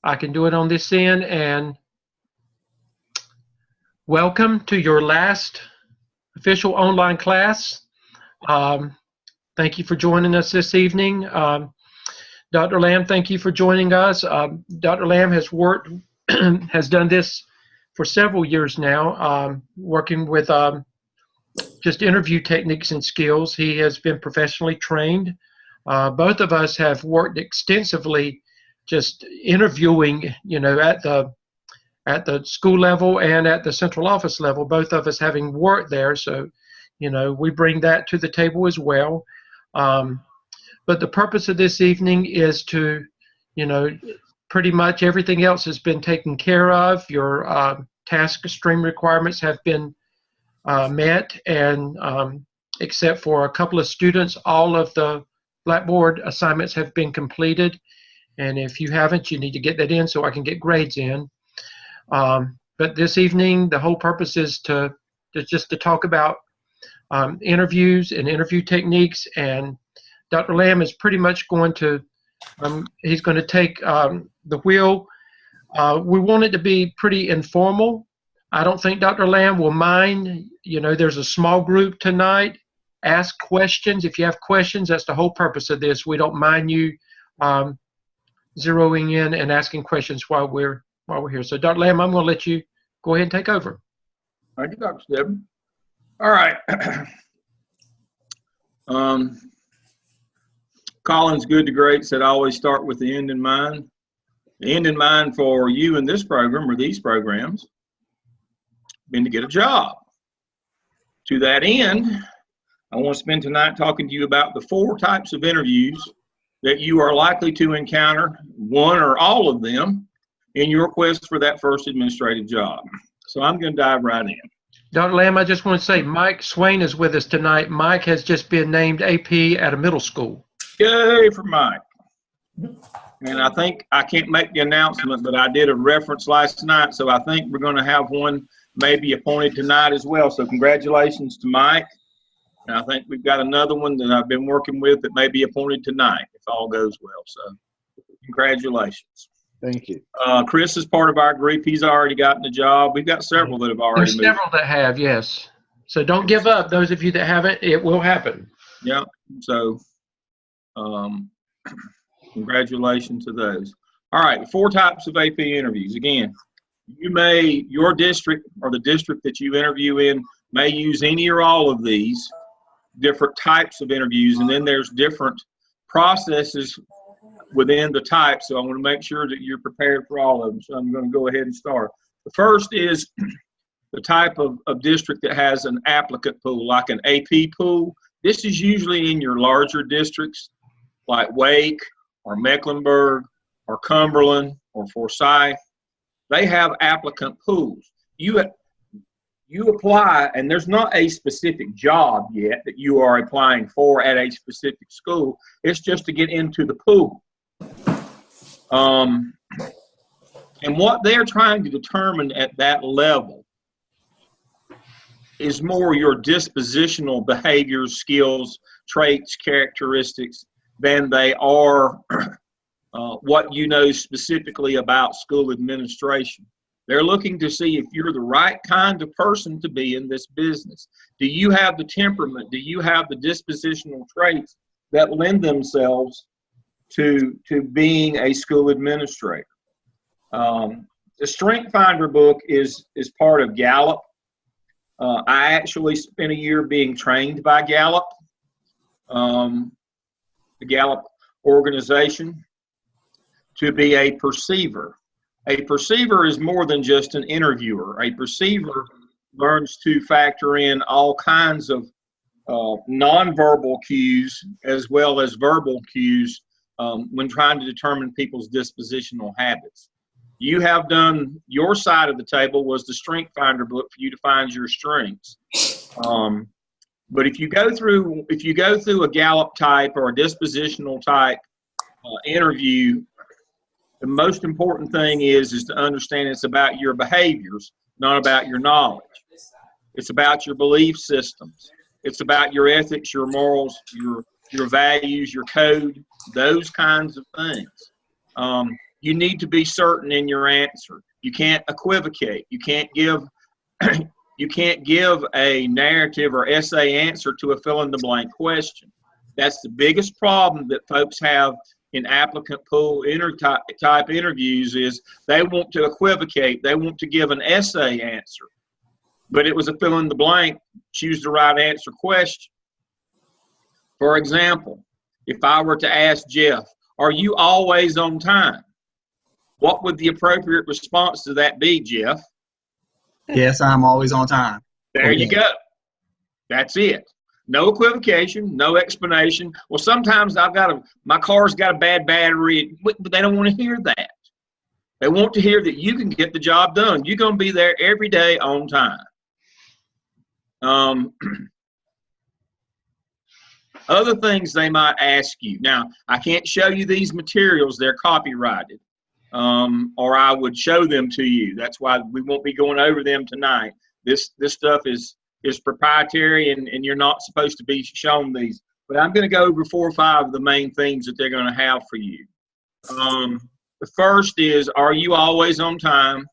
I can do it on this end. And welcome to your last official online class. Thank you for joining us this evening. Dr. Lamb, thank you for joining us. Dr. Lamb has done this for several years now, working with just interview techniques and skills. He has been professionally trained. Both of us have worked extensively just interviewing, at the school level and at the central office level, both of us having worked there. So, we bring that to the table as well. But the purpose of this evening is to, pretty much everything else has been taken care of. Your task stream requirements have been met, and except for a couple of students, all of the Blackboard assignments have been completed. And if you haven't, you need to get that in so I can get grades in. But this evening, the whole purpose is just to talk about interviews and interview techniques. And Dr. Lamb is pretty much going to, he's going to take the wheel. We want it to be pretty informal. I don't think Dr. Lamb will mind. There's a small group tonight. Ask questions. If you have questions, that's the whole purpose of this. We don't mind you zeroing in and asking questions while we're here. So, Dr. Lamb, I'm going to let you go ahead and take over. Thank you, Dr. Stedman. All right. Collins Good to Great said, I always start with the end in mind. The end in mind for you in this program or these programs been to get a job. To that end, I want to spend tonight talking to you about the 4 types of interviews that you are likely to encounter, one or all of them, in your quest for that first administrative job. So I'm going to dive right in. Dr. Lamb, I just want to say Mike Swain is with us tonight. Mike has just been named AP at a middle school. Yay for Mike. And I think I can't make the announcement, but I did a reference last night, so I think we're going to have one maybe appointed tonight as well. So congratulations to Mike. And I think we've got another one that I've been working with that may be appointed tonight if all goes well. So congratulations. Thank you. Chris is part of our group. He's already gotten the job. We've got several that have already moved. There's several that have, yes. So don't give up. Those of you that haven't, it will happen. Yeah. So congratulations to those. All right. 4 types of AP interviews. Again, your district or the district that you interview in may use any or all of these different types of interviews. And then there's different processes within the type, so I want to make sure that you're prepared for all of them. So I'm going to go ahead and start. The first is the type of district that has an applicant pool, like an AP pool. This is usually in your larger districts, like Wake or Mecklenburg or Cumberland or Forsyth. They have applicant pools. You apply, and there's not a specific job yet that you are applying for at a specific school. It's just to get into the pool. And what they're trying to determine at that level is more your dispositional behaviors, skills, traits, characteristics than they are what you know specifically about school administration. They're looking to see if you're the right kind of person to be in this business. Do you have the temperament? Do you have the dispositional traits that lend themselves to being a school administrator? The Strength Finder book is part of Gallup. I actually spent a year being trained by Gallup, the Gallup organization, to be a perceiver. A perceiver is more than just an interviewer. A perceiver learns to factor in all kinds of nonverbal cues as well as verbal cues when trying to determine people's dispositional habits. You have done, your side of the table was the Strength Finder book for you to find your strengths. But if you go through a Gallup type or a dispositional type interview, the most important thing is to understand it's about your behaviors, not about your knowledge. It's about your belief systems. It's about your ethics, your morals, your values, your code, those kinds of things. You need to be certain in your answer. You can't equivocate. You can't give you can't give a narrative or essay answer to a fill-in-the-blank question. That's the biggest problem that folks have in applicant pool type interviews is they want to equivocate. They want to give an essay answer. But it was a fill-in-the-blank, choose the right answer question. For example, if I were to ask Jeff, are you always on time? What would the appropriate response to that be, Jeff? Yes, I'm always on time. There you go. That's it. No equivocation, no explanation. Well, sometimes my car's got a bad battery, but they don't want to hear that. They want to hear that you can get the job done. You're going to be there every day on time. Other things they might ask you. Now, I can't show you these materials. They're copyrighted. Or I would show them to you. That's why we won't be going over them tonight. This stuff is proprietary, and you're not supposed to be shown these. But I'm going to go over 4 or 5 of the main things that they're going to have for you. The first is, are you always on time?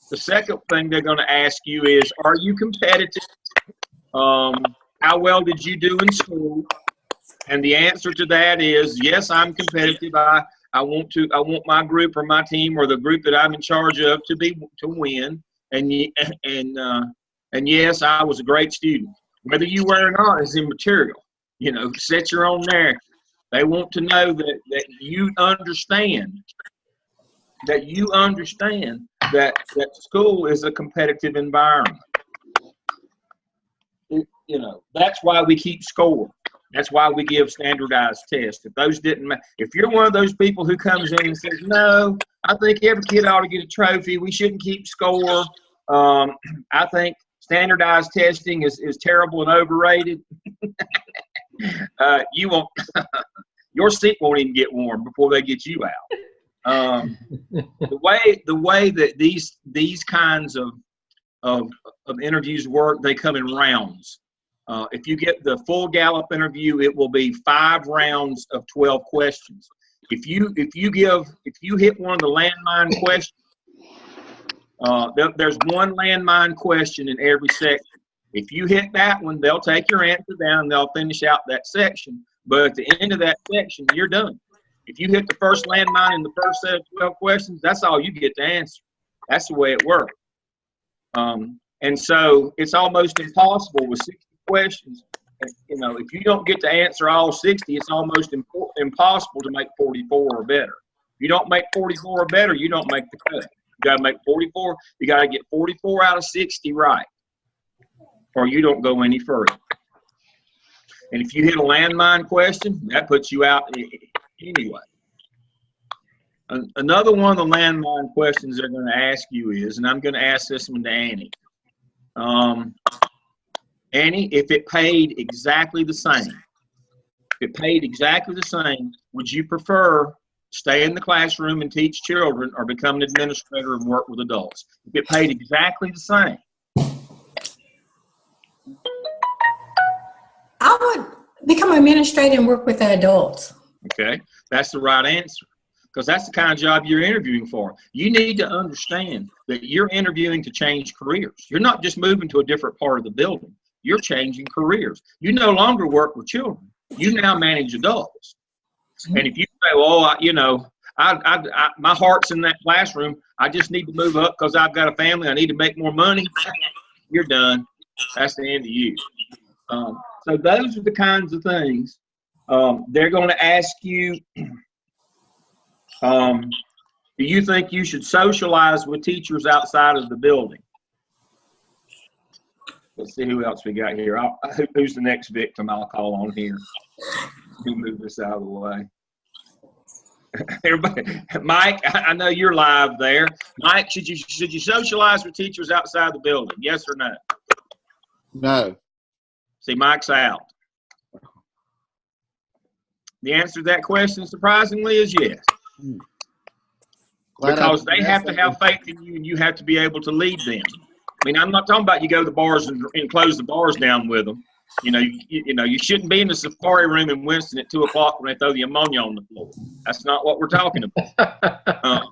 The second thing they're going to ask you is, are you competitive? How well did you do in school? And the answer to that is, yes, I'm competitive. I want my group or my team or the group that I'm in charge of to win. And yes, I was a great student. Whether you were or not is immaterial. You know, set your own narrative. They want to know that you understand that school is a competitive environment. You know, that's why we keep score. That's why we give standardized tests. If you're one of those people who comes in and says, no, I think every kid ought to get a trophy, we shouldn't keep score, I think standardized testing is terrible and overrated, your seat won't even get warm before they get you out. The way that these kinds of interviews work, they come in rounds. If you get the full Gallup interview, it will be 5 rounds of 12 questions. If you hit one of the landmine questions, there's one landmine question in every section. If you hit that one, they'll take your answer down and they'll finish out that section. But at the end of that section, you're done. If you hit the first landmine in the first set of 12 questions, that's all you get to answer. That's the way it works. And so it's almost impossible with 60 questions. You know, if you don't get to answer all 60, it's almost impossible to make 44 or better. If you don't make 44 or better, you don't make the cut. You got to make 44. You got to get 44 out of 60 right, or you don't go any further. And if you hit a landmine question, that puts you out anyway. Another one of the landmine questions they're going to ask you is, and I'm going to ask this one to Annie. Annie, if it paid exactly the same, would you prefer stay in the classroom and teach children or become an administrator and work with adults? If it paid exactly the same. I would become an administrator and work with the adults. Okay, that's the right answer, because that's the kind of job you're interviewing for. You need to understand that you're interviewing to change careers. You're not just moving to a different part of the building. You're changing careers. You no longer work with children. You now manage adults. And if you say, well, my heart's in that classroom, I just need to move up because I've got a family, I need to make more money, you're done. That's the end of you. So those are the kinds of things they're going to ask you. Do you think you should socialize with teachers outside of the building? Let's see who else we got here. Who's the next victim I'll call on here? Let me move this out of the way. Everybody, Mike, I know you're live there. Mike, should you socialize with teachers outside the building? Yes or no? No. See, Mike's out. The answer to that question, surprisingly, is yes. Because they have to have faith in you, and you have to be able to lead them. I mean, I'm not talking about you go to the bars and close the bars down with them. You shouldn't be in the safari room in Winston at 2 o'clock when they throw the ammonia on the floor. That's not what we're talking about.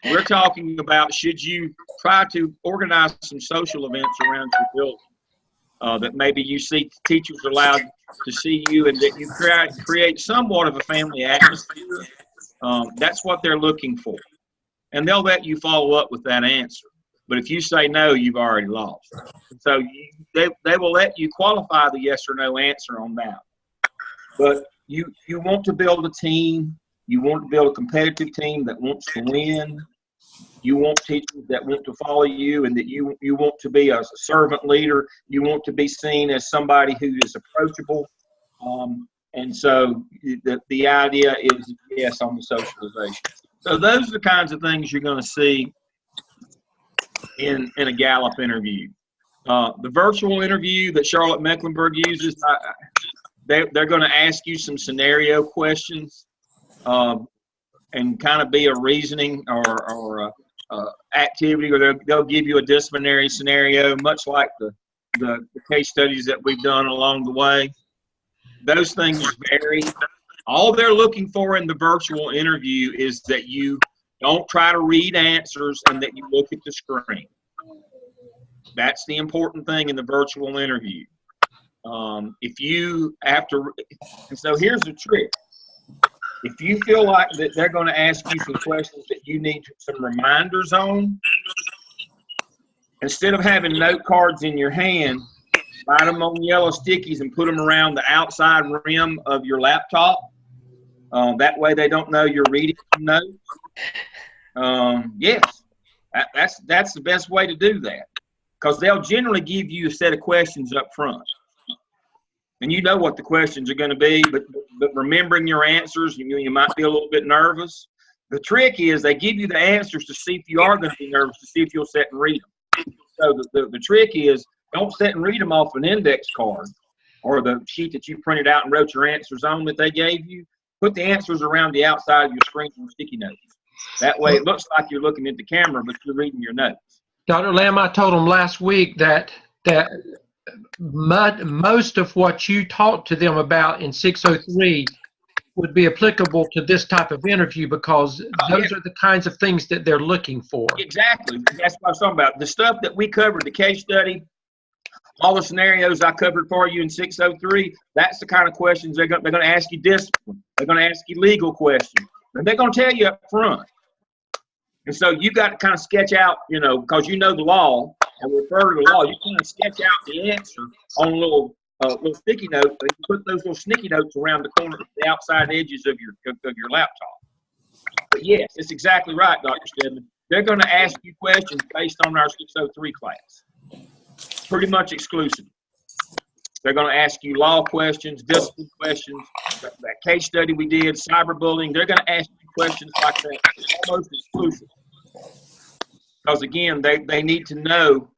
We're talking about, should you try to organize some social events around your building that maybe you see teachers are allowed to see you, and that you create somewhat of a family atmosphere. That's what they're looking for. And they'll let you follow up with that answer. But if you say no, you've already lost. So they will let you qualify the yes or no answer on that. But you want to build a team. You want to build a competitive team that wants to win. You want teachers that want to follow you, and that you want to be a servant leader. You want to be seen as somebody who is approachable. And so the idea is yes on the socialization. So those are the kinds of things you're going to see in a Gallup interview. The virtual interview that Charlotte Mecklenburg uses, they're going to ask you some scenario questions and kind of be a reasoning or activity, or they'll give you a disciplinary scenario, much like the case studies that we've done along the way. Those things vary. All they're looking for in the virtual interview is that you don't try to read answers and that you look at the screen. That's the important thing in the virtual interview. If you have to, and so here's the trick. If you feel like that they're going to ask you some questions that you need some reminders on, instead of having note cards in your hand, write them on yellow stickies and put them around the outside rim of your laptop. That way they don't know you're reading notes. Yes, that's the best way to do that, because they'll generally give you a set of questions up front. And you know what the questions are going to be, but remembering your answers, you might be a little bit nervous. The trick is they give you the answers to see if you are going to be nervous, to see if you'll sit and read them. So the trick is, don't sit and read them off an index card or the sheet that you printed out and wrote your answers on that they gave you. Put the answers around the outside of your screen on sticky notes. That way it looks like you're looking at the camera, but you're reading your notes. Dr. Lamb, I told them last week that most of what you taught to them about in 603 would be applicable to this type of interview, because those are the kinds of things that they're looking for. Exactly. That's what I was talking about. The stuff that we covered, the case study, all the scenarios I covered for you in 603, that's the kind of questions they're going to ask you. Discipline. They're going to ask you legal questions. And they're going to tell you up front. And so you got to kind of sketch out, because you know the law and refer to the law, you kind of sketch out the answer on a little sticky note. And you put those little sticky notes around the corner, the outside edges of your laptop. But yes, it's exactly right, Dr. Stedman. They're going to ask you questions based on our 603 class. Pretty much exclusive. They're going to ask you law questions, discipline questions, that case study we did, cyberbullying. They're going to ask you questions like that. It's almost exclusive. Because again, they need to know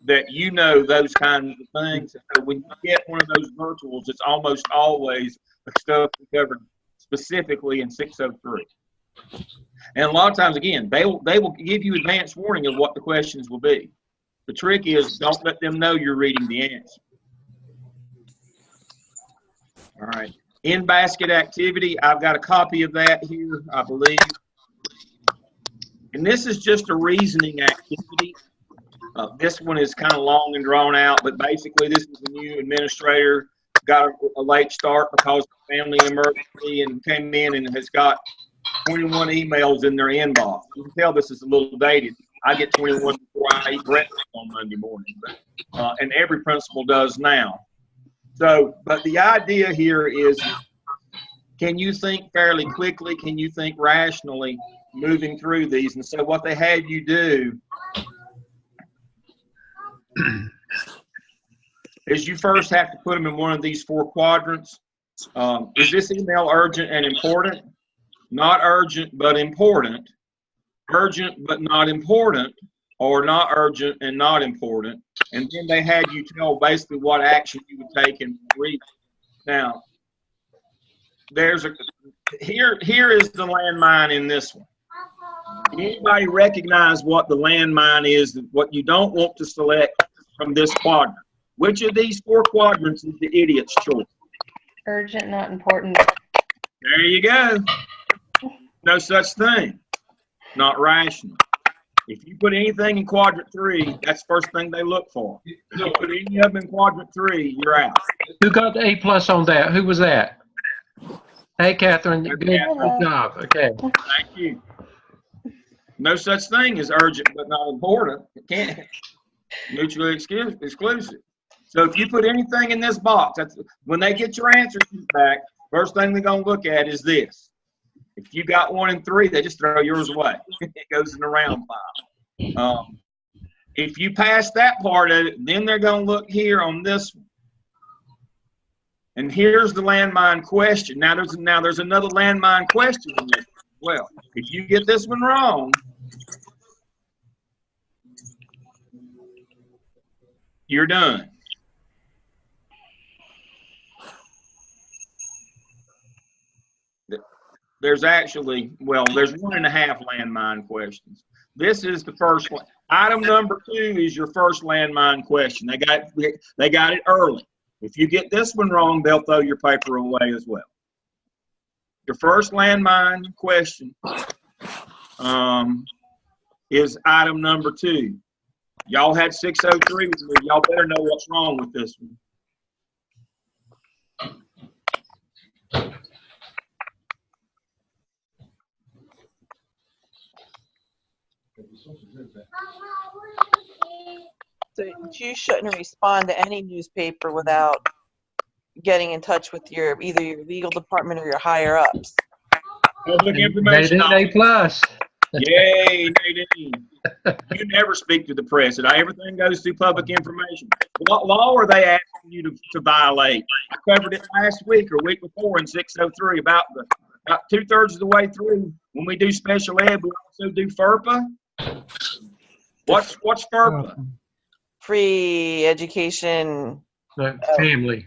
that you know those kinds of things. So when you get one of those virtuals, it's almost always the stuff we covered specifically in 603. And a lot of times, again, they will give you advance warning of what the questions will be. The trick is, don't let them know you're reading the answer. All right. In-basket activity, I've got a copy of that here, I believe. And this is just a reasoning activity. This one is kind of long and drawn out, but basically this is a new administrator, got a late start because of family emergency, and came in and has got 21 emails in their inbox. You can tell this is a little dated. I get 21 before I eat breakfast on Monday morning, and every principal does now. So, but the idea here is, can you think fairly quickly? Can you think rationally moving through these? And so what they have you do is you first have to put them in one of these 4 quadrants. Is this email urgent and important? Not urgent but important. Urgent but not important, or not urgent and not important. And then they had you tell basically what action you would take and read. Now, here is the landmine in this one. Anybody recognize what the landmine is, what you don't want to select from this quadrant? Which of these 4 quadrants is the idiot's choice? Urgent, not important. There you go. No such thing. Not rational. If you put anything in quadrant 3, that's the first thing they look for. If you put any of them in quadrant 3, you're out. Who got the A+ on that? Who was that? Hey, Catherine. That's Good Catherine. job. Okay. Thank you. No such thing as urgent but not important. It can't. Mutually exclusive. So if you put anything in this box, that's when they get your answers back, first thing they're going to look at is this. If you got 1 and 3, they just throw yours away. It goes in the round pile. If you pass that part of it, then they're going to look here on this one. And here's the landmine question. Now there's another landmine question in this as well. If you get this one wrong, you're done. There's actually, there's 1.5 landmine questions. This is the first one. Item number 2 is your first landmine question. They got it early. If you get this one wrong, they'll throw your paper away as well. Your first landmine question is item number 2. Y'all had 603 with me. Y'all better know what's wrong with this one. So you shouldn't respond to any newspaper without getting in touch with either your legal department or your higher ups. Public information. Nadine A+. Yay, Nadine. You never speak to the press. Everything goes through public information. What law are they asking you to violate? I covered it last week or week before in 603 about 2/3 of the way through. When we do special ed, we also do FERPA. What's FERPA? Free education. Family.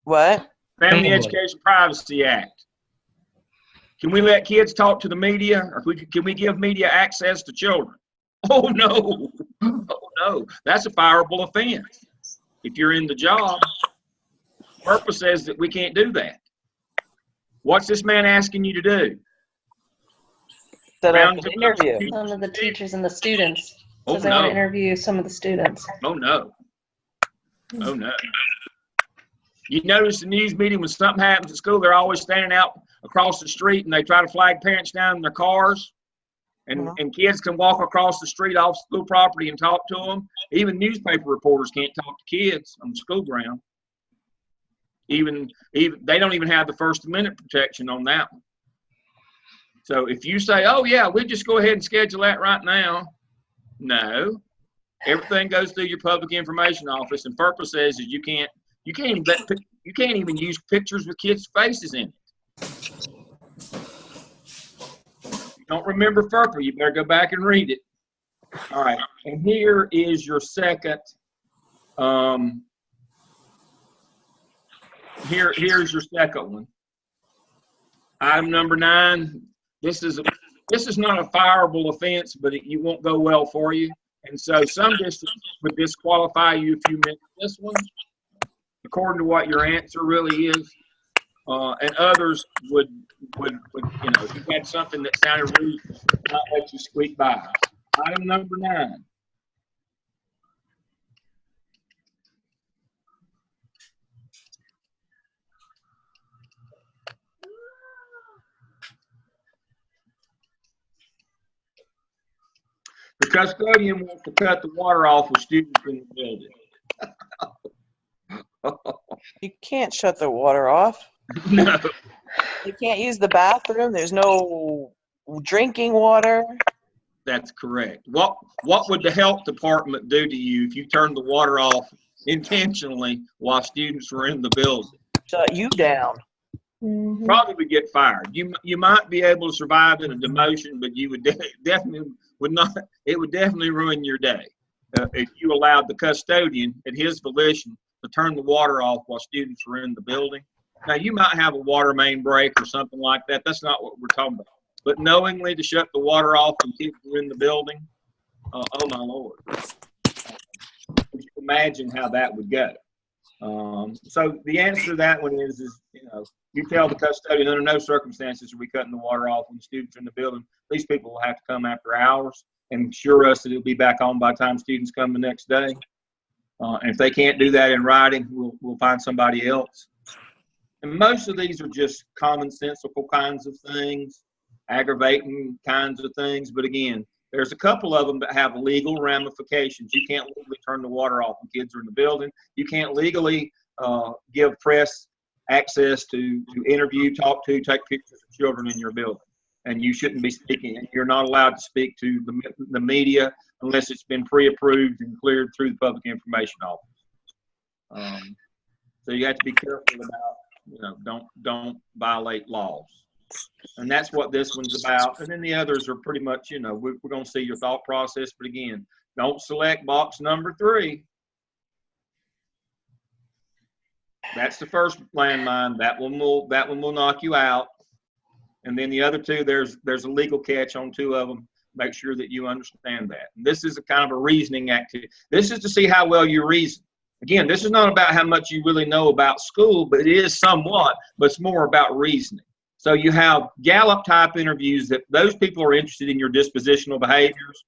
What? Family Education Privacy Act. Can we let kids talk to the media, or can we give media access to children? Oh no, oh no, that's a fireable offense. If you're in the job, FERPA says that we can't do that. What's this man asking you to do? Set up an interview. Some of the teachers and the students. Oh Says I want to no, interview some of the students. oh no, oh no. You notice the news media, when something happens at school, they're always standing out across the street and they try to flag parents down in their cars. And kids can walk across the street off school property and talk to them. Even newspaper reporters can't talk to kids on the school ground. Even they don't even have the First Amendment protection on that one. So if you say, oh yeah, we'll just go ahead and schedule that right now. No. Everything goes through your public information office, and FERPA says that you can't even use pictures with kids' faces in it. If you don't remember FERPA, you better go back and read it. All right, and here is your second. Here's your second one. Item number 9. This is not a fireable offense, but it won't go well for you. And so some districts would disqualify you if you missed this one, according to what your answer really is. And others would if you had something that sounded rude, not let you squeak by. Item number 9. The custodian wants to cut the water off with students in the building. You can't shut the water off. No. You can't use the bathroom. There's no drinking water. That's correct. What would the health department do to you if you turned the water off intentionally while students were in the building? Shut you down. Mm-hmm. Probably would get fired. You might be able to survive in a demotion, but you would definitely would not. It would definitely ruin your day if you allowed the custodian at his volition to turn the water off while students were in the building. Now you might have a water main break or something like that. That's not what we're talking about. But knowingly to shut the water off when kids were in the building, oh my Lord. imagine how that would go. So the answer to that one is you tell the custodian under no circumstances are we cutting the water off when the students are in the building. These people will have to come after hours and ensure us that it'll be back on by the time students come the next day. And if they can't do that in writing, we'll find somebody else. And most of these are just commonsensical kinds of things, aggravating kinds of things. But again, there's a couple of them that have legal ramifications. You can't legally turn the water off when kids are in the building. You can't legally give press access to interview, talk to, take pictures of children in your building. And you shouldn't be speaking, and you're not allowed to speak to the media unless it's been pre-approved and cleared through the Public Information Office. So you have to be careful about, don't violate laws. And that's what this one's about. And then the others are pretty much, we're going to see your thought process. But again, don't select box number 3. That's the first landmine. That one will knock you out. And then the other 2, there's a legal catch on 2 of them. Make sure that you understand that. And this is a kind of a reasoning activity. This is to see how well you reason. Again, this is not about how much you really know about school, but it is somewhat, but it's more about reasoning. So you have Gallup type interviews that those people are interested in your dispositional behaviors.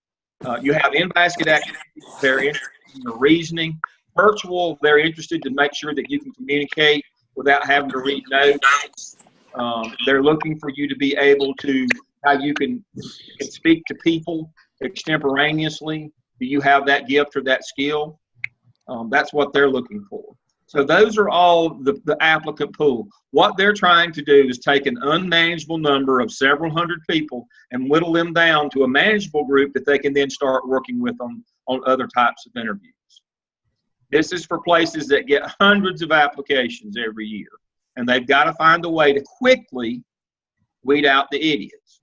You have in-basket activities, they're interested in your reasoning. Virtual, they're interested to make sure that you can communicate without having to read notes. They're looking for you to be able to, how you can speak to people extemporaneously. Do you have that gift or that skill? That's what they're looking for. So those are all the applicant pool. What they're trying to do is take an unmanageable number of several hundred people and whittle them down to a manageable group that they can then start working with on other types of interviews. This is for places that get hundreds of applications every year, and they've got to find a way to quickly weed out the idiots.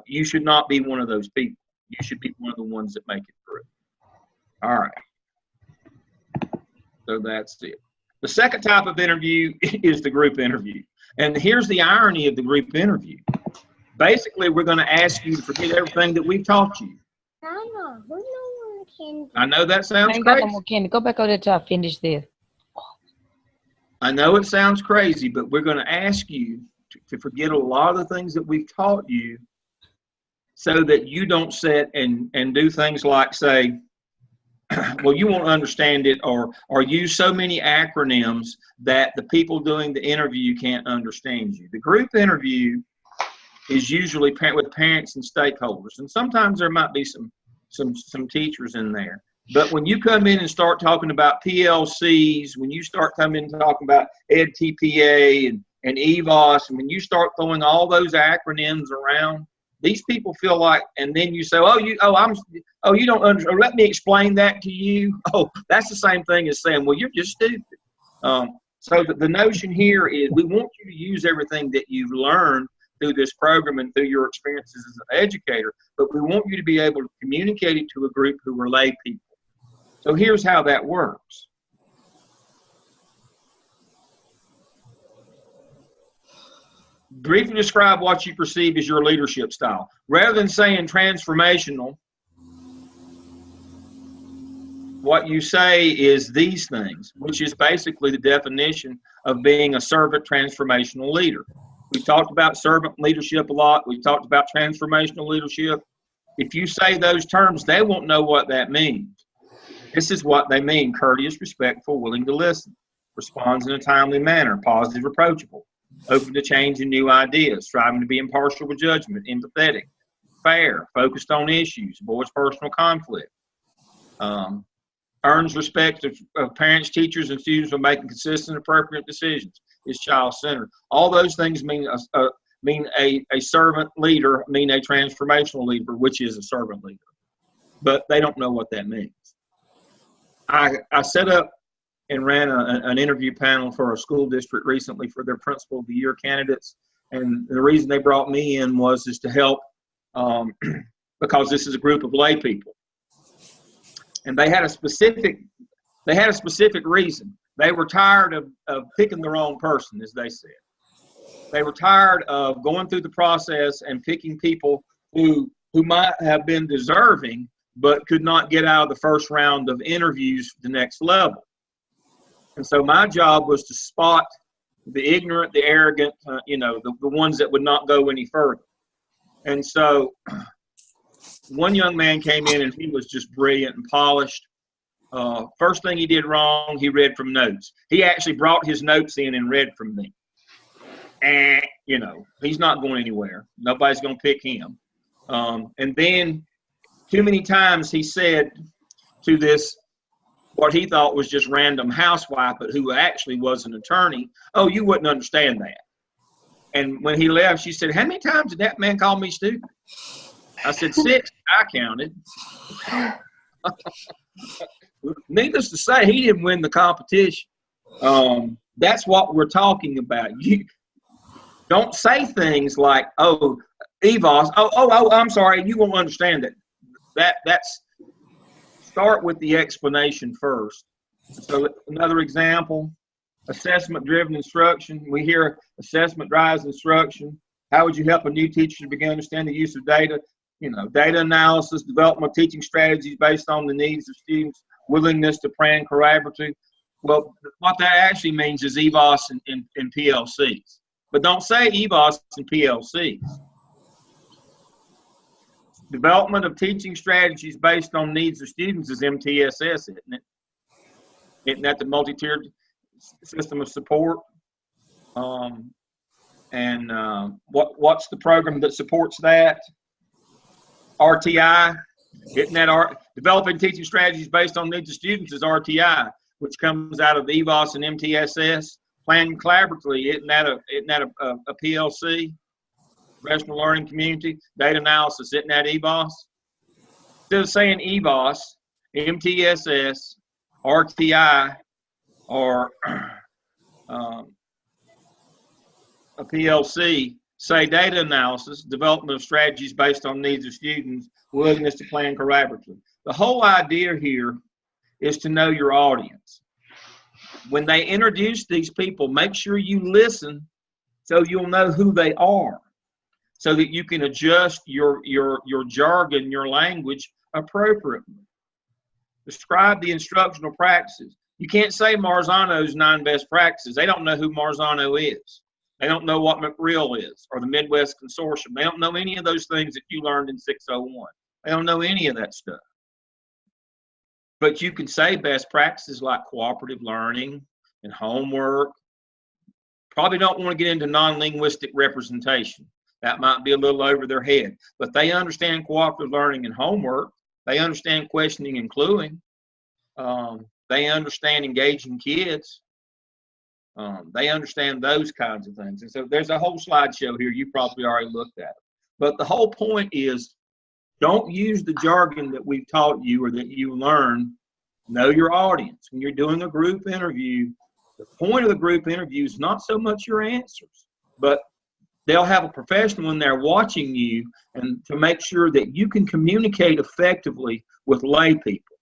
You should not be one of those people. You should be one of the ones that make it through. All right. So that's it. The second type of interview is the group interview. And here's the irony of the group interview. Basically, we're going to ask you to forget everything that we've taught you. I know that sounds I ain't got crazy. no more candy. Go back over there till I finish this. I know it sounds crazy, but we're going to ask you to forget a lot of the things that we've taught you so that you don't sit and do things like say, well, you won't understand it, or use so many acronyms that the people doing the interview can't understand you. The group interview is usually with parents and stakeholders, and sometimes there might be some teachers in there. But when you come in and start talking about PLCs, when you start coming and talking about EdTPA and EVOS, and when you start throwing all those acronyms around, these people feel like, and then you say, you don't understand. Let me explain that to you. Oh, that's the same thing as saying, well, you're just stupid. So the notion here is we want you to use everything that you've learned through this program and through your experiences as an educator, but we want you to be able to communicate it to a group who are lay people. So here's how that works. Briefly describe what you perceive as your leadership style. Rather than saying transformational, what you say is these things, which is basically the definition of being a servant transformational leader. We've talked about servant leadership a lot. We've talked about transformational leadership. If you say those terms, they won't know what that means. This is what they mean: courteous, respectful, willing to listen, responds in a timely manner, positive, approachable, open to change and new ideas, striving to be impartial with judgment, empathetic, fair, focused on issues, avoids personal conflict, earns respect of parents, teachers, and students for making consistent, appropriate decisions, is child-centered. All those things mean a servant leader, mean a transformational leader, which is a servant leader. But they don't know what that means. I set up and ran an interview panel for a school district recently for their Principal of the Year candidates. And the reason they brought me in was to help because this is a group of lay people. And they had a specific reason. They were tired of picking the wrong person, as they said. They were tired of going through the process and picking people who might have been deserving, but could not get out of the first round of interviews for the next level. And so my job was to spot the ignorant, the arrogant, the ones that would not go any further. And so one young man came in and he was just brilliant and polished. First thing he did wrong, he read from notes. He actually brought his notes in and read from me. And, he's not going anywhere. Nobody's going to pick him. And then too many times he said to this, what he thought was just random housewife, but who actually was an attorney, "Oh, you wouldn't understand that." And when he left, she said, "How many times did that man call me stupid?" I said, 6. I counted. Needless to say, he didn't win the competition. That's what we're talking about. You don't say things like, "Oh, EVOS, I'm sorry, you won't understand it." That's start with the explanation first. So another example, assessment-driven instruction. We hear assessment drives instruction. How would you help a new teacher to begin to understand the use of data? Data analysis, development of teaching strategies based on the needs of students, willingness to plan collaboratively. Well, what that actually means is EVOS and PLCs. But don't say EVOS and PLCs. Development of teaching strategies based on needs of students is MTSS, isn't it? Isn't that the multi-tiered system of support? What's the program that supports that? RTI. Isn't that developing teaching strategies based on needs of students is RTI, which comes out of EVOS and MTSS. Planning collaboratively, isn't that a PLC? Professional learning community. Data analysis, isn't that EVOS? Instead of saying EVOS, MTSS, RTI, or a PLC, say data analysis, development of strategies based on needs of students, willingness to plan collaboratively. The whole idea here is to know your audience. When they introduce these people, make sure you listen so you'll know who they are, so that you can adjust your jargon, your language appropriately. Describe the instructional practices. You can't say Marzano's 9 best practices. They don't know who Marzano is. They don't know what McReal is or the Midwest Consortium. They don't know any of those things that you learned in 601. They don't know any of that stuff. But you can say best practices like cooperative learning and homework. Probably don't want to get into non-linguistic representation. That might be a little over their head. But they understand cooperative learning and homework. They understand questioning and cluing. They understand engaging kids. They understand those kinds of things. And so there's a whole slideshow here. You probably already looked at it. But the whole point is, don't use the jargon that we've taught you or that you learn. Know your audience. When you're doing a group interview, the point of the group interview is not so much your answers, but they'll have a professional in there watching you, and to make sure that you can communicate effectively with lay people,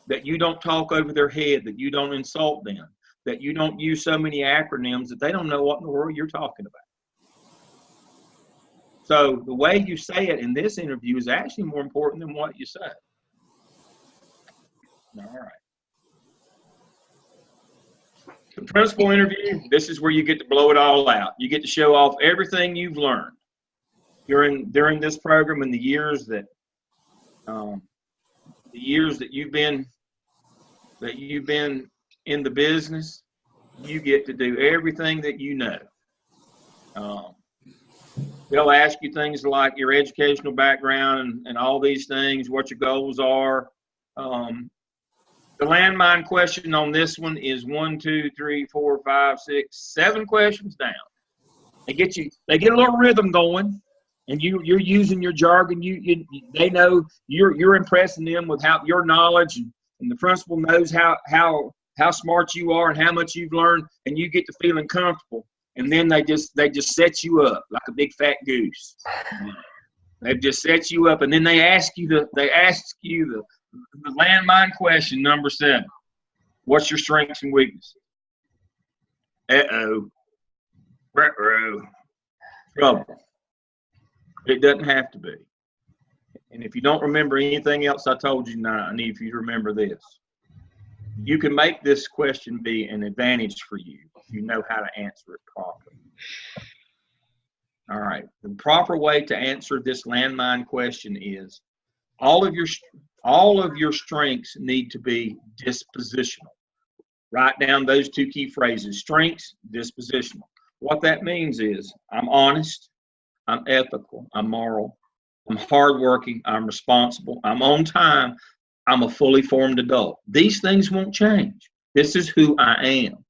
that you don't talk over their head, that you don't insult them, that you don't use so many acronyms that they don't know what in the world you're talking about. So the way you say it in this interview is actually more important than what you say. All right. The principal interview, this is where you get to blow it all out. You get to show off everything you've learned during this program and the years that you've been in the business. You get to do everything that you know. They'll ask you things like your educational background and all these things, what your goals are. The landmine question on this one is 1, 2, 3, 4, 5, 6, 7 questions down. They get a little rhythm going, and you're using your jargon. They know you're impressing them with your knowledge, and the principal knows how smart you are and how much you've learned, and you get to feeling comfortable. And then they just set you up like a big fat goose. They've just set you up, and then they ask you the landmine question number 7. What's your strengths and weaknesses? Uh-oh. Ruh-roh. Trouble. It doesn't have to be. And if you don't remember anything else I told you tonight, I need for you to remember this. You can make this question be an advantage for you if you know how to answer it properly. All right. The proper way to answer this landmine question is all of your strengths need to be dispositional. Write down those two key phrases: strengths, dispositional. What that means is I'm honest, I'm ethical, I'm moral, I'm hardworking, I'm responsible, I'm on time, I'm a fully formed adult. These things won't change. This is who I am.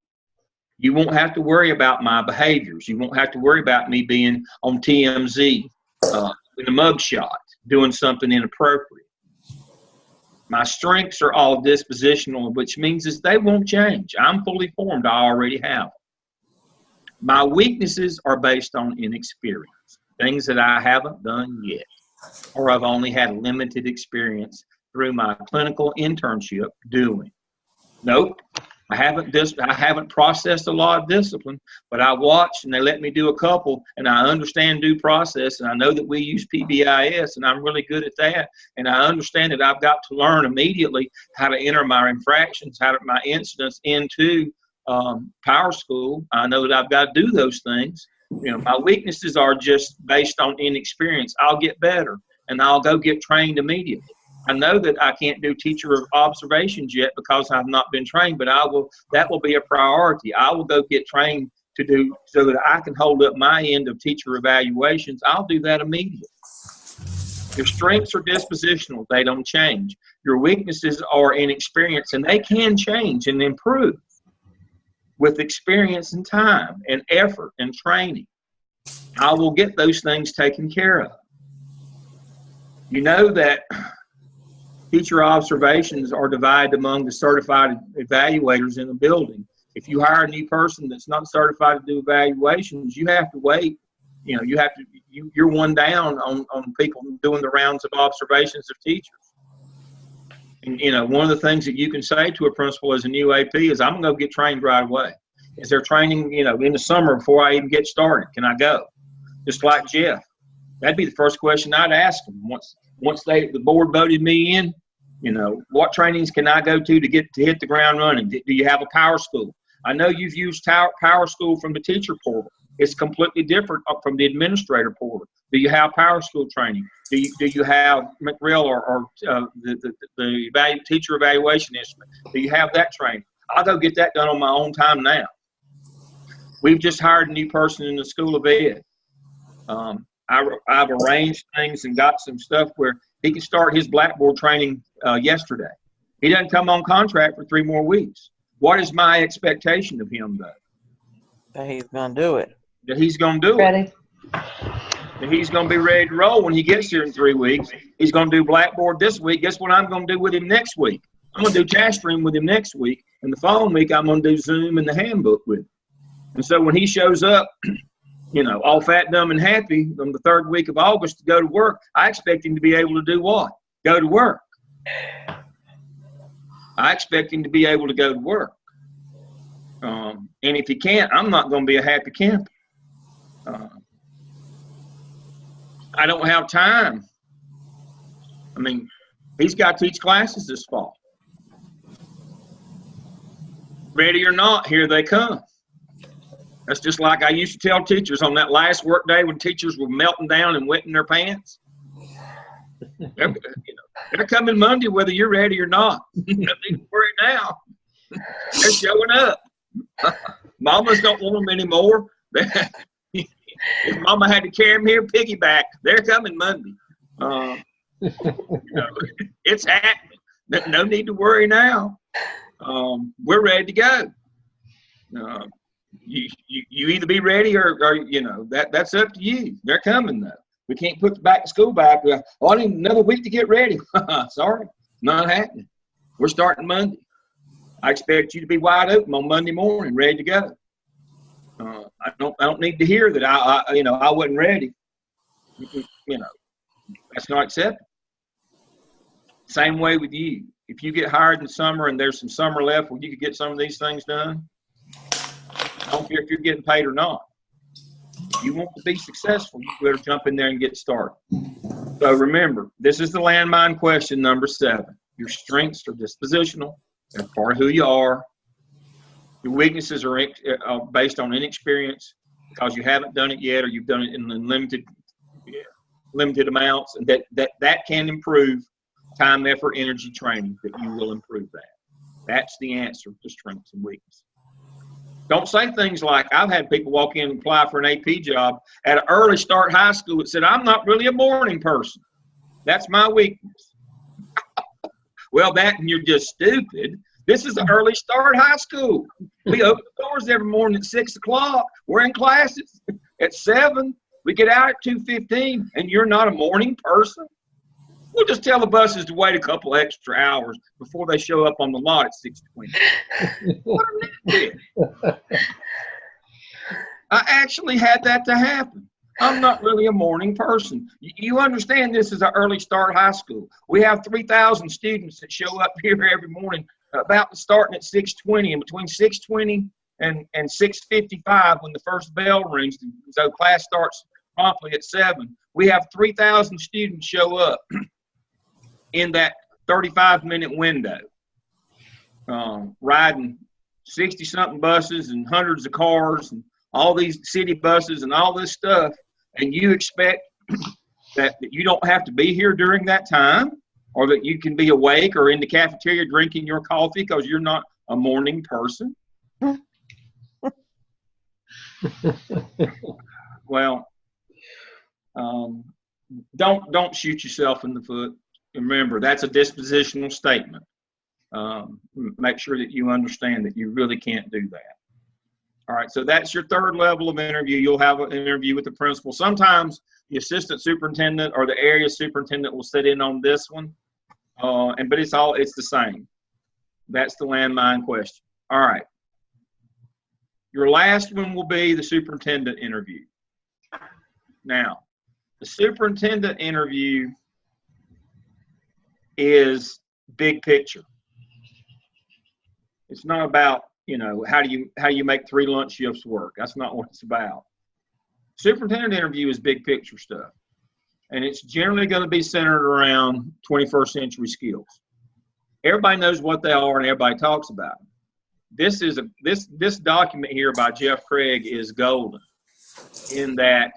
You won't have to worry about my behaviors. You won't have to worry about me being on TMZ in a mugshot, doing something inappropriate. My strengths are all dispositional, which means is they won't change. I'm fully formed. I already have. My weaknesses are based on inexperience, things that I haven't done yet, or I've only had limited experience through my clinical internship doing. Nope. I haven't processed a lot of discipline, but I watched and they let me do a couple, and I understand due process, and I know that we use PBIS, and I'm really good at that, and I understand that I've got to learn immediately how to enter my infractions, my incidents into Power School. I know that I've got to do those things. You know, my weaknesses are just based on inexperience. I'll get better, and I'll go get trained immediately. I know that I can't do teacher observations yet because I've not been trained, but that will be a priority. I will go get trained to do so that I can hold up my end of teacher evaluations. I'll do that immediately. Your strengths are dispositional. They don't change. Your weaknesses are inexperience, and they can change and improve with experience and time and effort and training. I will get those things taken care of. You know that teacher observations are divided among the certified evaluators in the building. If you hire a new person that's not certified to do evaluations, you have to wait. You know, you're one down on people doing the rounds of observations of teachers. And, you know, one of the things that you can say to a principal as a new AP is, I'm going to go get trained right away. Is there training, you know, in the summer before I even get started? Can I go? Just like Jeff. That'd be the first question I'd ask them. Once the board voted me in, you know, what trainings can I go to hit the ground running? Do you have a Power School? I know you've used Power School from the teacher portal. It's completely different from the administrator portal. Do you have Power School training? Do you have McRill or the teacher evaluation instrument? Do you have that training? I'll go get that done on my own time now. We've just hired a new person in the School of Ed. I've arranged things and got some stuff where he can start his Blackboard training yesterday. He doesn't come on contract for 3 more weeks. What is my expectation of him, though? That he's going to do it. That he's going to do Ready? That he's going to be ready to roll when he gets here in 3 weeks. He's going to do Blackboard this week. Guess what I'm going to do with him next week? I'm going to do Taskstream with him next week. And the following week, I'm going to do Zoom and the handbook with him. And so when he shows up, you know, all fat, dumb, and happy on the 3rd week of August to go to work, I expect him to be able to do what? Go to work. I expect him to be able to go to work. And if he can't, I'm not going to be a happy camper. I don't have time. I mean, he's got to teach classes this fall. Ready or not, here they come. That's just like I used to tell teachers on that last work day when teachers were melting down and wetting their pants. They're coming Monday whether you're ready or not. Don't need to worry now. They're showing up. Mamas don't want them anymore. If Mama had to carry them here, piggyback. They're coming Monday. It's happening. No need to worry now. We're ready to go. You either be ready or you know, that's up to you. They're coming though. We can't put the back to school back. Oh, I need another week to get ready. Sorry, not happening. We're starting Monday. I expect you to be wide open on Monday morning, ready to go. I don't need to hear that I wasn't ready. You know, that's not acceptable. Same way with you. If you get hired in the summer and there's some summer left where you could get some of these things done, I don't care if you're getting paid or not. If you want to be successful, you better jump in there and get started. So remember, this is the landmine question number 7. Your strengths are dispositional. They're part of who you are. Your weaknesses are based on inexperience because you haven't done it yet or you've done it in limited amounts, and that can improve time, effort, energy training, that you will improve that. That's the answer to strengths and weaknesses. Don't say things like, I've had people walk in and apply for an AP job at an early start high school that said, I'm not really a morning person. That's my weakness. Well, and you're just stupid. This is an early start high school. We open the doors every morning at 6 o'clock. We're in classes at 7. We get out at 2:15, and you're not a morning person? We'll just tell the buses to wait a couple extra hours before they show up on the lot at 6:20. What a nitpick. I actually had that to happen. I'm not really a morning person. You understand this is an early start high school. We have 3,000 students that show up here every morning, about starting at 6:20, and between 6:20 and 6:55 when the first bell rings, so class starts promptly at 7. We have 3,000 students show up in that 35-minute window, riding 60-something buses and hundreds of cars and all these city buses and all this stuff, and you expect that you don't have to be here during that time, or that you can be awake or in the cafeteria drinking your coffee because you're not a morning person? Well, don't shoot yourself in the foot. Remember, that's a dispositional statement. Make sure that you understand that you really can't do that. All right, so that's your third level of interview. You'll have an interview with the principal. Sometimes the assistant superintendent or the area superintendent will sit in on this one, but it's the same. That's the landmine question. All right. Your last one will be the superintendent interview. Now, the superintendent interview is big picture. It's not about, how do you make 3 lunch shifts work. That's not what it's about. Superintendent interview is big picture stuff, and it's generally going to be centered around 21st century skills. Everybody knows what they are, and everybody talks about them. This document here by Jeff Craig is golden in that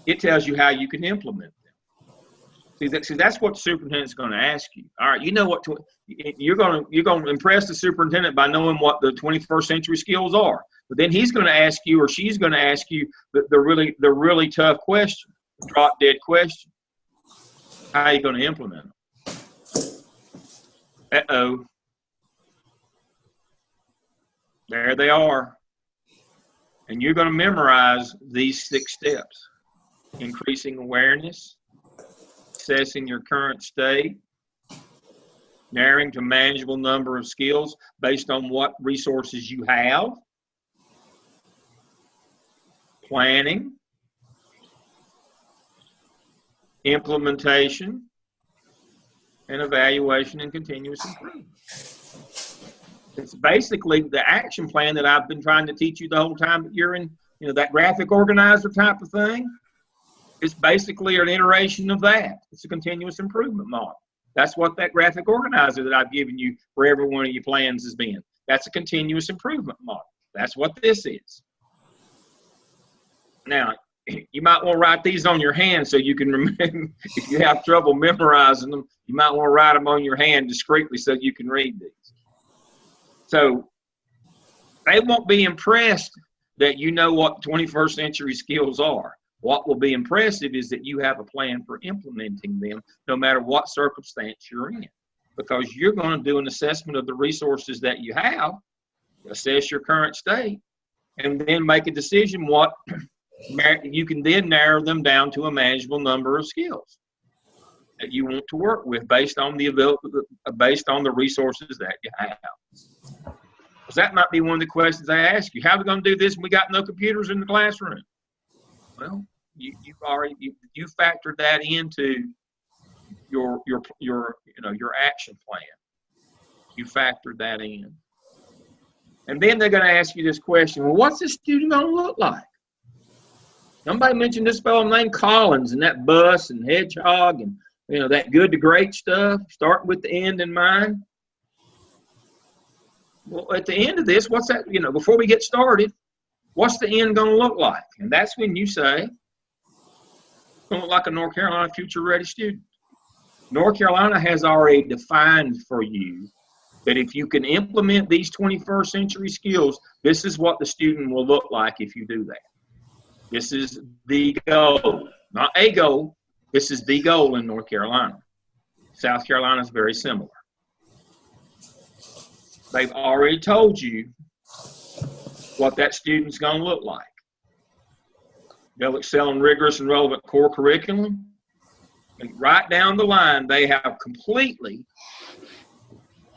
it tells you how you can implement them. See, that's what the superintendent's going to ask you. All right, you're going to impress the superintendent by knowing what the 21st century skills are. But then he's going to ask you, or she's going to ask you, the really tough question, drop dead question. How are you going to implement them? Uh-oh. There they are. And you're going to memorize these 6 steps: increasing awareness, assessing your current state, narrowing to manageable number of skills based on what resources you have, planning, implementation, and evaluation and continuous improvement. It's basically the action plan that I've been trying to teach you the whole time that you're in, that graphic organizer type of thing. It's basically an iteration of that. It's a continuous improvement model. That's what that graphic organizer that I've given you for every one of your plans has been. That's a continuous improvement model. That's what this is. Now, you might want to write these on your hand so you can remember. If you have trouble memorizing them, you might want to write them on your hand discreetly so you can read these. So they won't be impressed that you know what 21st century skills are. What will be impressive is that you have a plan for implementing them no matter what circumstance you're in, because you're going to do an assessment of the resources that you have, assess your current state, and then make a decision what you can then narrow them down to a manageable number of skills that you want to work with based on the resources that you have. Because that might be one of the questions I ask you. How are we going to do this when we got no computers in the classroom? Well, you factored that into your action plan. You factored that in. And then they're going to ask you this question, well, what's this student going to look like? Somebody mentioned this fellow named Collins and that bus and hedgehog and, you know, that good to great stuff, starting with the end in mind. Well, at the end of this, what's that, you know, before we get started, what's the end going to look like? And that's when you say, it's going to look like a North Carolina future ready student. North Carolina has already defined for you that if you can implement these 21st century skills, this is what the student will look like if you do that. This is the goal, not a goal. This is the goal in North Carolina. South Carolina is very similar. They've already told you what that student's going to look like. They'll excel in rigorous and relevant core curriculum. And right down the line, they have completely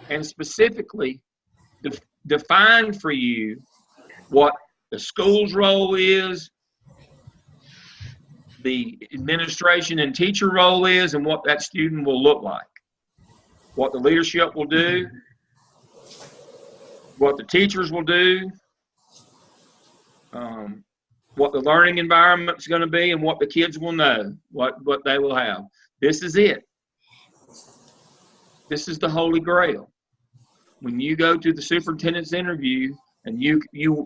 and specifically defined for you what the school's role is, the administration and teacher role is, and what that student will look like. What the leadership will do, what the teachers will do, what the learning environment is going to be, and what the kids will know, what they will have. This is it. This is the Holy Grail. When you go to the superintendent's interview and you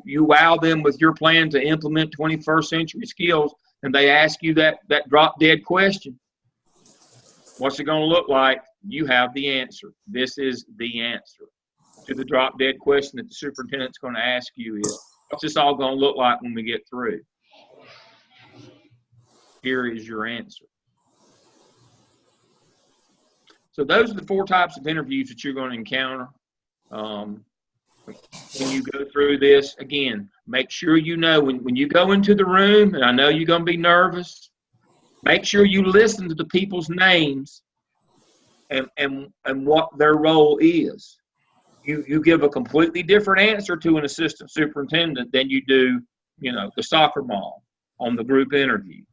wow them with your plan to implement 21st century skills, and they ask you that drop dead question, what's it going to look like? You have the answer. This is the answer to the drop dead question that the superintendent's going to ask you is, what's this all going to look like when we get through? Here is your answer. So those are the 4 types of interviews that you're going to encounter. When you go through this, again, make sure you know when you go into the room, and I know you're going to be nervous, make sure you listen to the people's names and what their role is. You give a completely different answer to an assistant superintendent than you do, you know, the soccer mom on the group interview.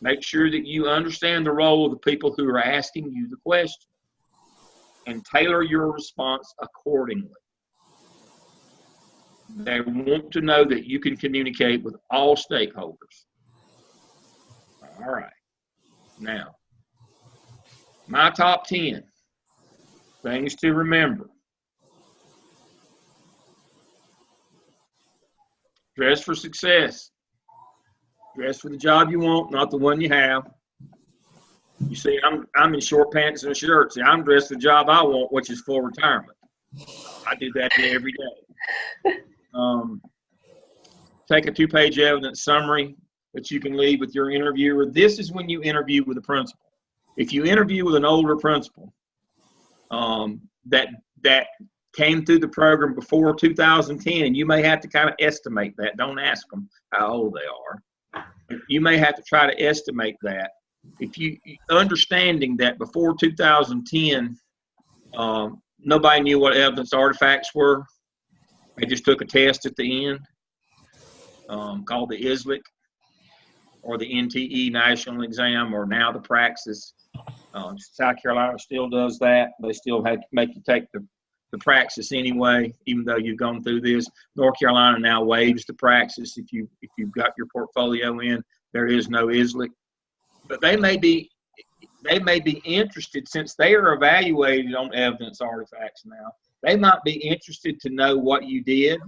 Make sure that you understand the role of the people who are asking you the question and tailor your response accordingly. They want to know that you can communicate with all stakeholders. All right. Now, my top 10 things to remember. Dress for success. Dress for the job you want, not the one you have. You see, I'm in short pants and a shirt. See, I'm dressed for the job I want, which is full retirement. I do that every day. Take a 2-page evidence summary that you can leave with your interviewer. This is when you interview with a principal. If you interview with an older principal that came through the program before 2010, and you may have to kind of estimate that. Don't ask them how old they are. You may have to try to estimate that. If you understanding that before 2010, nobody knew what evidence artifacts were. They just took a test at the end called the ISLIC or the NTE national exam, or now the Praxis. South Carolina still does that. They still have to make you take the Praxis anyway, even though you've gone through this. North Carolina now waives the Praxis if you've got your portfolio in. There is no ISLIC. But they may be interested, since they are evaluated on evidence artifacts now. They might be interested to know what you did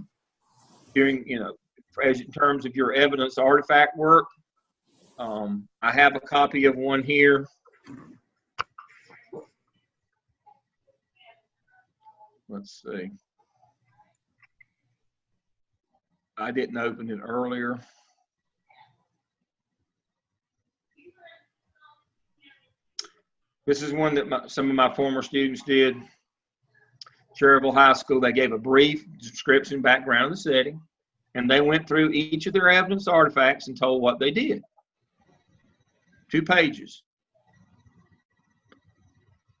during, you know, as in terms of your evidence artifact work. I have a copy of one here. Let's see. I didn't open it earlier. This is one that some of my former students did. Cherryville High School, they gave a brief description, background, and setting, and they went through each of their evidence artifacts and told what they did. 2 pages.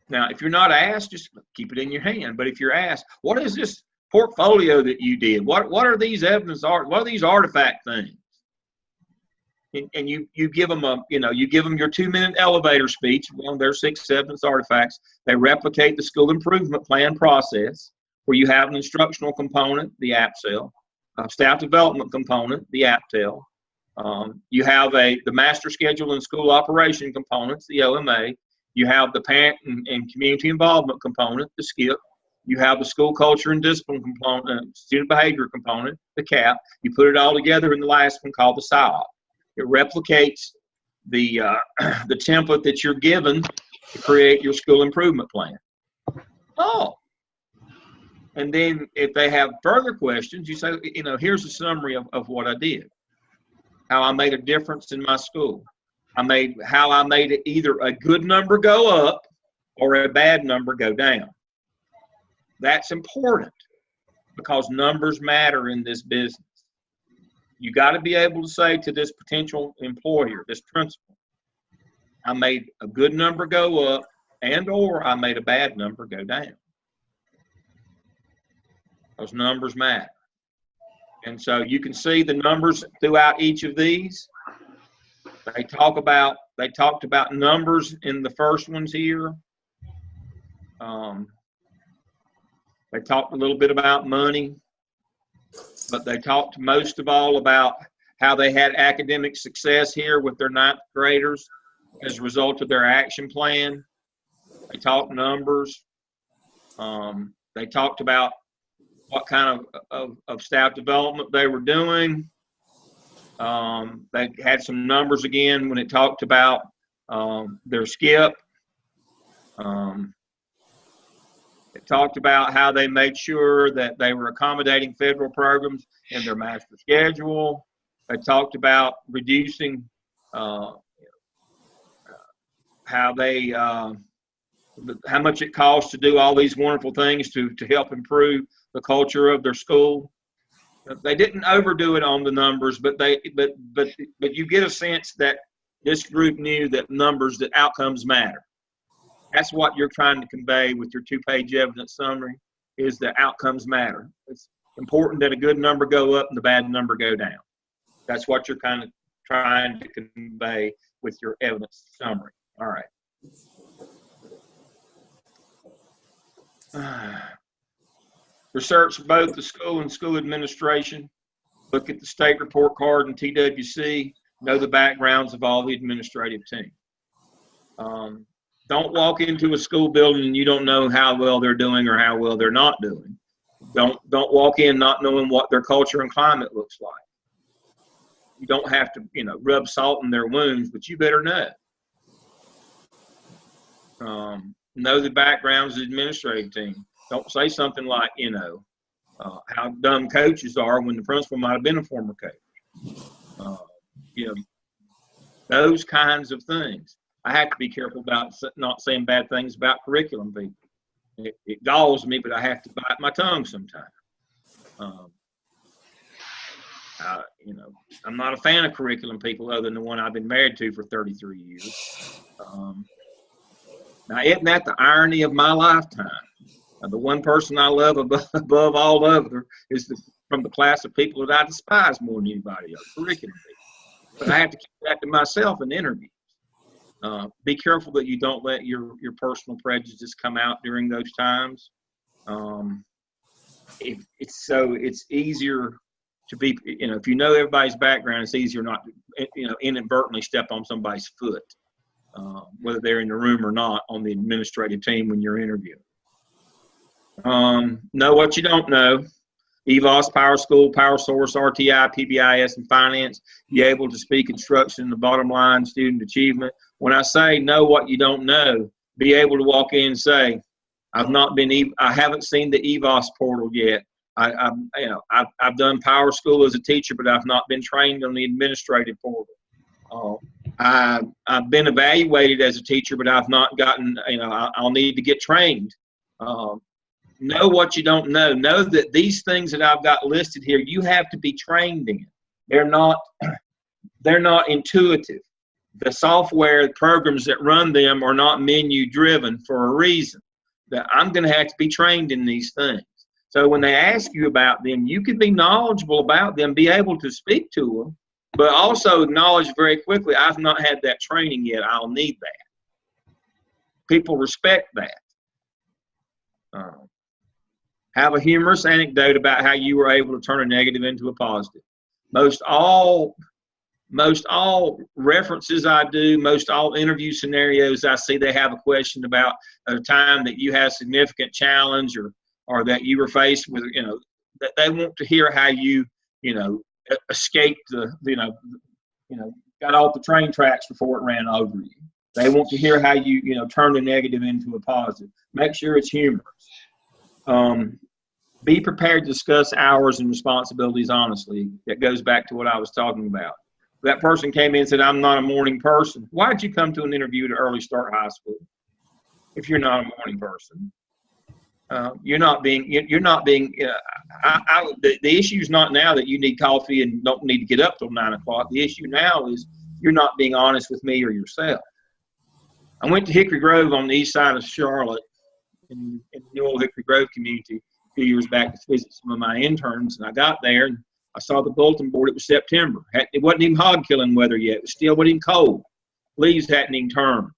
Now, if you're not asked, just keep it in your hand. But if you're asked, what is this portfolio that you did? What are these evidence art? What are these artifact things? And you give them you give them your 2-minute elevator speech. Well, there's 6 evidence artifacts. They replicate the school improvement plan process, where you have an instructional component, the APSEL, a staff development component, the APTEL, You have the master schedule and school operation components, the OMA. You have the parent and community involvement component, the SKIP. You have the school culture and discipline component, student behavior component, the CAP. You put it all together in the last one called the SIOP. It replicates the template that you're given to create your school improvement plan. Oh. And then if they have further questions, you say, here's a summary of what I did. How I made a difference in my school. How I made it either a good number go up or a bad number go down. That's important because numbers matter in this business. You got to be able to say to this potential employer, this principal, I made a good number go up or I made a bad number go down. Those numbers matter. And so you can see the numbers throughout each of these. They talked about numbers in the first ones here. They talked a little bit about money, but they talked most of all about how they had academic success here with their 9th graders as a result of their action plan. They talked numbers. They talked about what kind of staff development they were doing. They had some numbers again when it talked about their SKIP. It talked about how they made sure that they were accommodating federal programs in their master schedule. They talked about reducing how much it costs to do all these wonderful things to help improve the culture of their school. They didn't overdo it on the numbers, but you get a sense that this group knew that outcomes matter. That's what you're trying to convey with your 2-page evidence summary, is that outcomes matter. It's important that a good number go up and the bad number go down. That's what you're kind of trying to convey with your evidence summary. All right. Research both the school and school administration. Look at the state report card and TWC. Know the backgrounds of all the administrative team. Don't walk into a school building and you don't know how well they're doing or how well they're not doing. Don't walk in not knowing what their culture and climate looks like. You don't have to, rub salt in their wounds, but you better know. Know the backgrounds of the administrative team. Don't say something like, how dumb coaches are when the principal might have been a former coach. Those kinds of things. I have to be careful about not saying bad things about curriculum people. It galls me, but I have to bite my tongue sometimes. I'm not a fan of curriculum people other than the one I've been married to for 33 years. Now, isn't that the irony of my lifetime? The one person I love above all other is from the class of people that I despise more than anybody else, curriculum people. But I have to keep that to myself in interviews. Be careful that you don't let your personal prejudices come out during those times. It's easier to be, if you know everybody's background, it's easier not to, inadvertently step on somebody's foot, whether they're in the room or not on the administrative team when you're interviewing. Know what you don't know. EVOS, Power School, Power Source, RTI, PBIS, and Finance. Be able to speak instruction, the bottom line, student achievement. When I say know what you don't know, be able to walk in and say, I haven't seen the EVOS portal yet. I've done Power School as a teacher, but I've not been trained on the administrative portal. I've been evaluated as a teacher, but I've not gotten, I'll need to get trained. Know what you don't know. Know that these things that I've got listed here, you have to be trained in. They're not intuitive. The software programs that run them are not menu driven for a reason. That I'm going to have to be trained in these things. So when they ask you about them, you can be knowledgeable about them, be able to speak to them, but also acknowledge very quickly, I've not had that training yet. I'll need that. People respect that. Have a humorous anecdote about how you were able to turn a negative into a positive. Most all most all references I do, most all interview scenarios I see, they have a question about a time that you had a significant challenge or that you were faced with, that they want to hear how you, escaped got off the train tracks before it ran over you. They want to hear how you, turn the negative into a positive. Make sure it's humorous. Be prepared to discuss hours and responsibilities honestly. That goes back to what I was talking about. That person came in and said, I'm not a morning person. Why'd you come to an interview to early start high school if you're not a morning person? The issue is not now that you need coffee and don't need to get up till 9 o'clock. The issue now is you're not being honest with me or yourself. I went to Hickory Grove on the east side of Charlotte in the New Old Hickory Grove community a few years back to visit some of my interns, and I got there and I saw the bulletin board. It was September. It wasn't even hog killing weather yet. It was still wasn't even cold. Leaves hadn't even turned.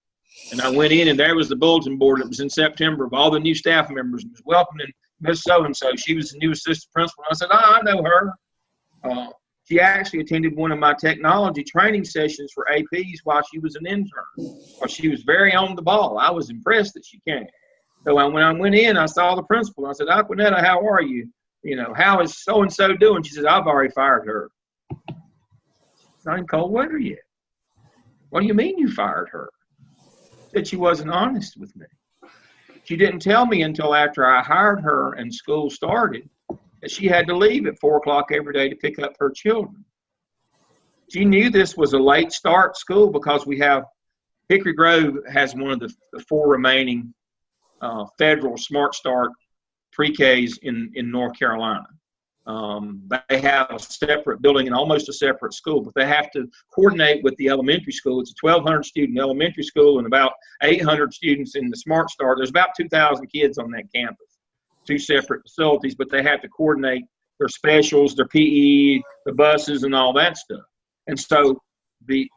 And I went in and there was the bulletin board. It was in September of all the new staff members. It was welcoming Miss So-and-so. She was the new assistant principal. I said, I know her. She actually attended one of my technology training sessions for APs while she was an intern. Well, she was very on the ball. I was impressed that she came. So when I went in, I saw the principal. I said, Aquanetta, how are you? How is so-and-so doing? She said, I've already fired her. It's not in cold weather yet. What do you mean you fired her? Said she wasn't honest with me. She didn't tell me until after I hired her and school started that she had to leave at 4 o'clock every day to pick up her children. She knew this was a late start school because Hickory Grove has one of the 4 remaining federal Smart Start pre-Ks in North Carolina. They have a separate building and almost a separate school, but they have to coordinate with the elementary school. It's a 1,200 student elementary school and about 800 students in the Smart Start. There's about 2,000 kids on that campus, 2 separate facilities, but they have to coordinate their specials, their PE, the buses, and all that stuff. And so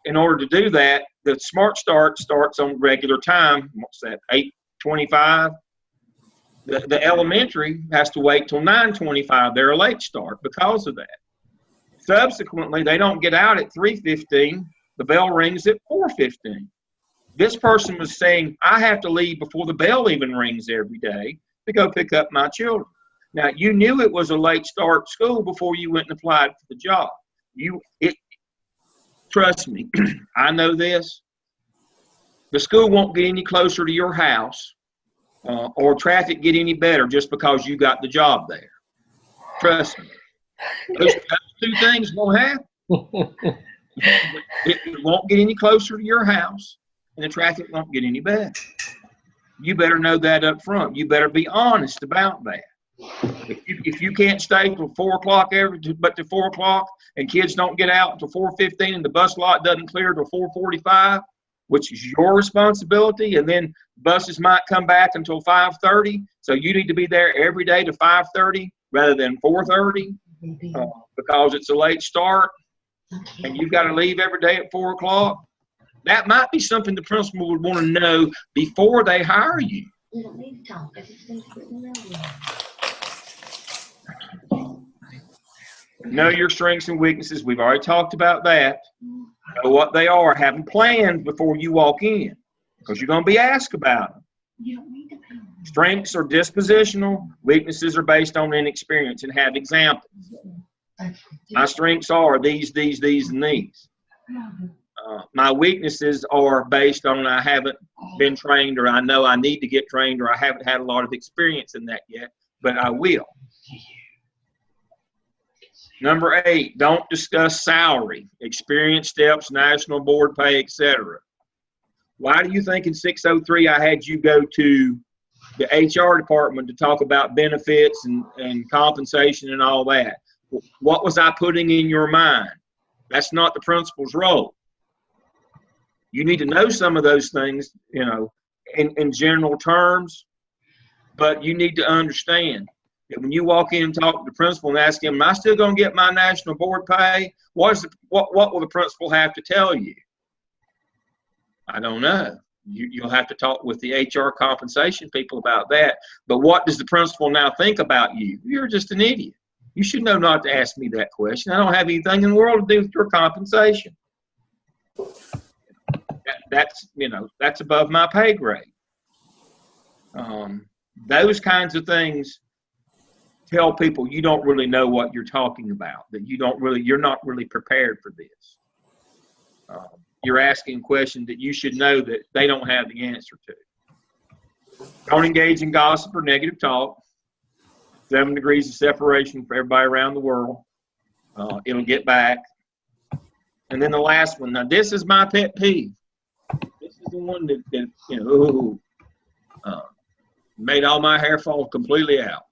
in order to do that, the Smart Start starts on regular time. What's that, 8:25? The elementary has to wait till 9:25. They're a late start because of that. Subsequently, they don't get out at 3:15. The bell rings at 4:15. This person was saying, I have to leave before the bell even rings every day to go pick up my children. Now, you knew it was a late start school before you went and applied for the job. Trust me, I know this. The school won't get any closer to your house or traffic get any better just because you got the job there. Trust me. Those 2 things won't happen. It won't get any closer to your house, and the traffic won't get any better. You better know that up front. You better be honest about that. If you can't stay till 4 o'clock but to 4 o'clock, and kids don't get out until 4:15, and the bus lot doesn't clear till 4:45, which is your responsibility, and then buses might come back until 5:30, so you need to be there every day to 5:30 rather than 4:30 because it's a late start, and you've got to leave every day at 4 o'clock. That might be something the principal would want to know before they hire you. You don't need to talk. I just need to put them out. Know your strengths and weaknesses. We've already talked about that. Know what they are. Have them planned before you walk in because you're going to be asked about them. You don't need to pay them. Strengths are dispositional. Weaknesses are based on inexperience, and have examples. My strengths are these, and these. My weaknesses are based on I haven't been trained, or I know I need to get trained, or I haven't had a lot of experience in that yet, but I will. Number 8, don't discuss salary, experience steps, national board pay, etc. Why do you think in 603 I had you go to the HR department to talk about benefits and compensation and all that? What was I putting in your mind? That's not the principal's role. You need to know some of those things, in general terms, but you need to understand that when you walk in and talk to the principal and ask him, am I still going to get my national board pay? What will the principal have to tell you? I don't know. You'll have to talk with the HR compensation people about that. But what does the principal now think about you? You're just an idiot. You should know not to ask me that question. I don't have anything in the world to do with your compensation. That's above my pay grade. Those kinds of things tell people you don't really know what you're talking about, that you're not really prepared for this. You're asking questions that you should know that they don't have the answer to. Don't engage in gossip or negative talk. 7 degrees of separation for everybody around the world. It'll get back. And then the last one. Now, this is my pet peeve. This is the one that made all my hair fall completely out.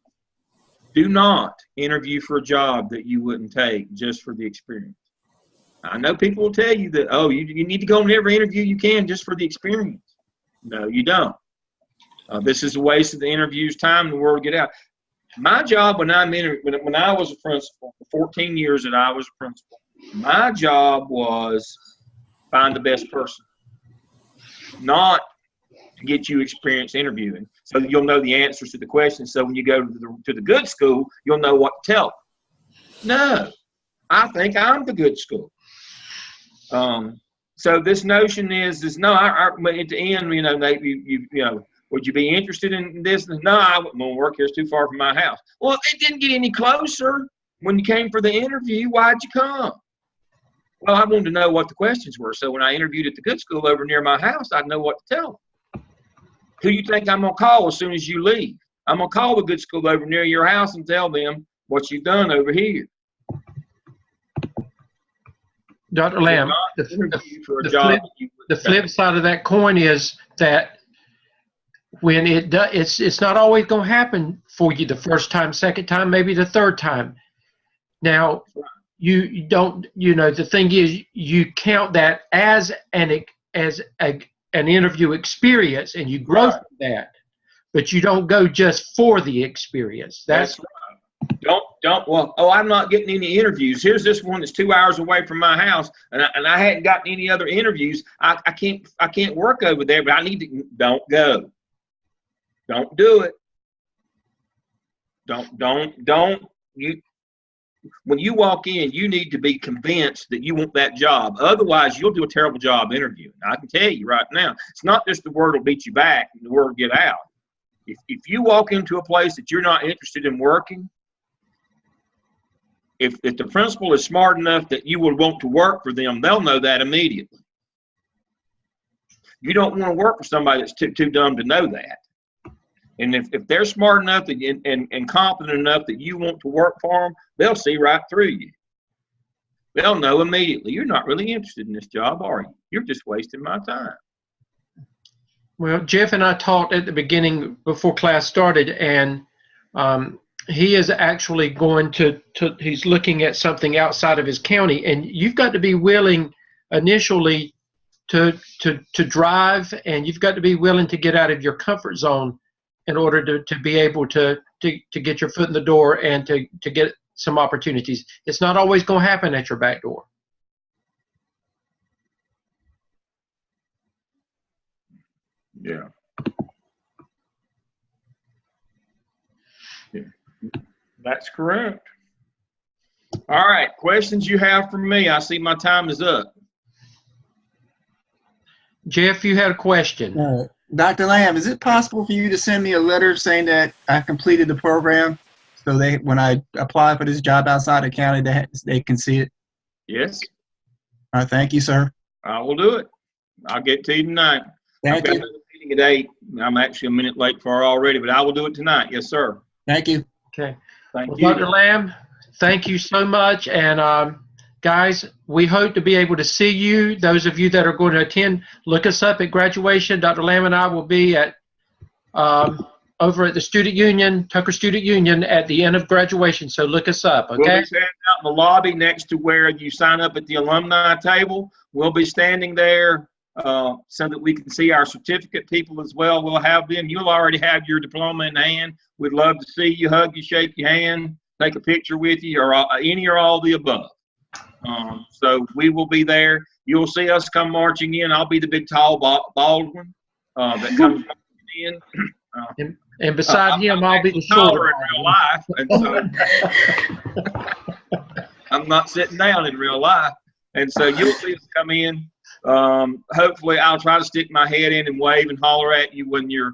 Do not interview for a job that you wouldn't take just for the experience. I know people will tell you that, oh, you need to go on every interview you can just for the experience. No, you don't. This is a waste of the interview's time and the world to get out. My job when I was a principal, for 14 years that I was a principal, my job was find the best person, not to get you experience interviewing. So you'll know the answers to the questions. So when you go to the good school, you'll know what to tell them. No, I think I'm the good school. So this notion is no. At the end, would you be interested in this? No, I wouldn't want to work here. It's too far from my house. Well, it didn't get any closer when you came for the interview. Why'd you come? Well, I wanted to know what the questions were. So when I interviewed at the good school over near my house, I'd know what to tell them. Who you think I'm going to call as soon as you leave? I'm going to call the good school over near your house and tell them what you've done over here. Dr. Lamb, the flip side of that coin is that when it's not always going to happen for you the first time, second time, maybe the third time. Now, you don't, the thing is, you count that as an interview experience, and you grow from that, but you don't go just for the experience. That's right. I'm not getting any interviews. Here's this one that's 2 hours away from my house, and I hadn't gotten any other interviews. I can't work over there, but I need to. Don't go. Don't do it. Don't you. When you walk in, you need to be convinced that you want that job. Otherwise, you'll do a terrible job interviewing. I can tell you right now, it's not just the word will beat you back and the word will get out. If you walk into a place that you're not interested in working, if the principal is smart enough that you would want to work for them, they'll know that immediately. You don't want to work for somebody that's too dumb to know that. And if they're smart enough and confident enough that you want to work for them, they'll see right through you. They'll know immediately, you're not really interested in this job, are you? You're just wasting my time. Well, Jeff and I talked at the beginning before class started, and he is actually going he's looking at something outside of his county, and you've got to be willing initially to drive, and you've got to be willing to get out of your comfort zone in order to be able to get your foot in the door and to get some opportunities. It's not always going to happen at your back door. Yeah. That's correct. All right, questions you have for me? I see my time is up. Jeff, you had a question. Dr. Lamb, is it possible for you to send me a letter saying that I completed the program so when I apply for this job outside the county, they can see it? Yes. All right, thank you, sir. I will do it. I'll get to you tonight. Thank I've got another meeting at 8. I'm actually a minute late for already, but I will do it tonight. Yes, sir. Thank you. Okay. Thank you. Dr. Lamb, thank you so much. And guys, we hope to be able to see you. Those of you that are going to attend, look us up at graduation. Dr. Lamb and I will be at over at the Student Union, Tucker Student Union, at the end of graduation. So look us up, okay? We'll be standing out in the lobby next to where you sign up at the alumni table. We'll be standing there so that we can see our certificate people as well. We'll have them. You'll already have your diploma in hand. We'd love to see you, hug you, shake your hand, take a picture with you, or any or all the above. So we will be there. You'll see us come marching in. I'll be the big, tall, bald one that comes in. And beside him, I'll be the shorter in real life. And so I'm not sitting down in real life. And so you'll see us come in. Hopefully, I'll try to stick my head in and wave and holler at you when you're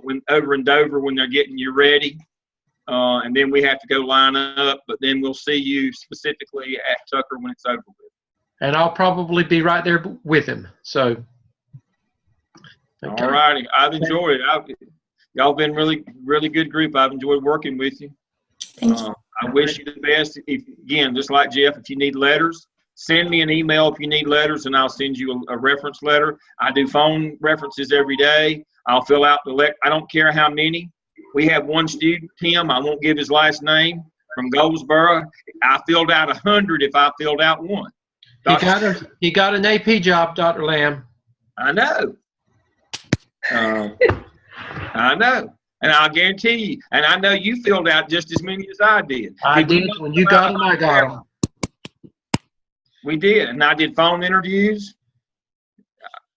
when over in Dover when they're getting you ready. And then we have to go line up, but then we'll see you specifically at Tucker when it's over with. And I'll probably be right there with him. So. Okay. All righty. I've enjoyed it. Y'all been really good group. I've enjoyed working with you. Thank you. I wish you the best. Again, just like Jeff, if you need letters, send me an email if you need letters, and I'll send you a reference letter. I do phone references every day. I'll fill out I don't care how many. We have one student, Tim, I won't give his last name, from Goldsboro. I filled out 100 if I filled out one. He got an AP job, Dr. Lamb. I know. I know. And I'll guarantee you, and I know you filled out just as many as I did. I did. When you got them, I got them. We did, and I did phone interviews.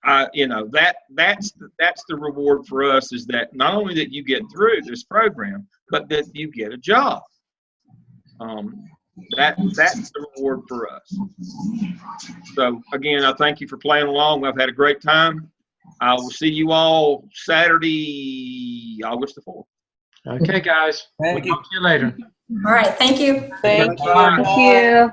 That's the reward for us, is that not only that you get through this program, but that you get a job. That's the reward for us. So again, I thank you for playing along. I've had a great time. I will see you all Saturday, August the 4th. Okay, guys. We'll talk to you later. All right. Thank you. Thank you. Thank you.